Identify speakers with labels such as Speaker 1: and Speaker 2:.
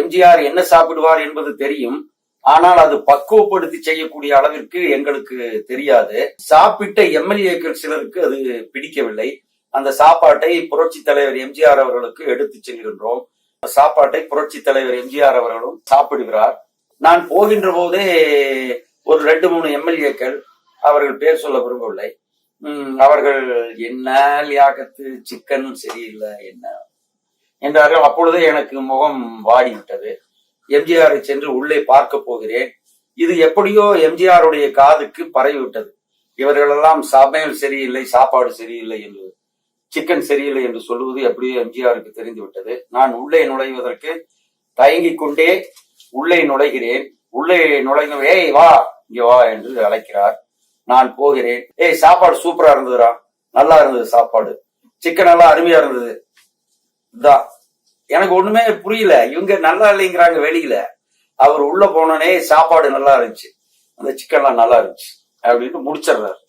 Speaker 1: எம்ஜிஆர் என்ன சாப்பிடுவார் என்பது தெரியும். ஆனால் அது பக்குவப்படுத்தி செய்யக்கூடிய அளவிற்கு எங்களுக்கு தெரியாது. சாப்பிட்ட எம்எல்ஏக்கள் சிலருக்கு அது பிடிக்கவில்லை. அந்த சாப்பாட்டை புரட்சி தலைவர் எம்ஜிஆர் அவர்களுக்கு எடுத்து செல்கின்றோம். சாப்பாட்டை புரட்சி தலைவர் எம்ஜிஆர் அவர்களும் சாப்பிடுகிறார். நான் போகின்ற போதே ஒரு 2-3 எம்எல்ஏக்கள், அவர்கள் பேர் சொல்ல விரும்பவில்லை, அவர்கள் என்ன லியாக்கத்து, சிக்கன் சரியில்லை என்ன என்றார்கள். அப்பொழுதே எனக்கு முகம் வாடிவிட்டது. எம்ஜிஆரை சென்று உள்ளே பார்க்க போகிறேன். இது எப்படியோ எம்ஜிஆருடைய காதுக்கு பரவிவிட்டது. இவர்களெல்லாம் சமையல் சரியில்லை, சாப்பாடு சரியில்லை என்று, சிக்கன் சரியில்லை என்று சொல்லுவது எப்படியோ எம்ஜிஆருக்கு தெரிந்து விட்டது. நான் உள்ளே நுழைவதற்கு தயங்கிக் கொண்டே உள்ளே நுழைகிறேன். உள்ளே நுழைந்த ஏய் வா இங்க வா என்று அழைக்கிறார். நான் போகிறேன். ஏய் சாப்பாடு சூப்பரா இருந்ததுடா, நல்லா இருந்தது சாப்பாடு, சிக்கன் எல்லாம் அருமையா இருந்தது. இதான் எனக்கு ஒண்ணுமே புரியல. இவங்க நல்லா இல்லைங்கிறாங்க வெளியில. அவர் உள்ள போனோடனே சாப்பாடு நல்லா இருந்துச்சு, அந்த சிக்கன்லாம் நல்லா இருந்துச்சு அப்படின்னு முடிச்சிடுறாரு.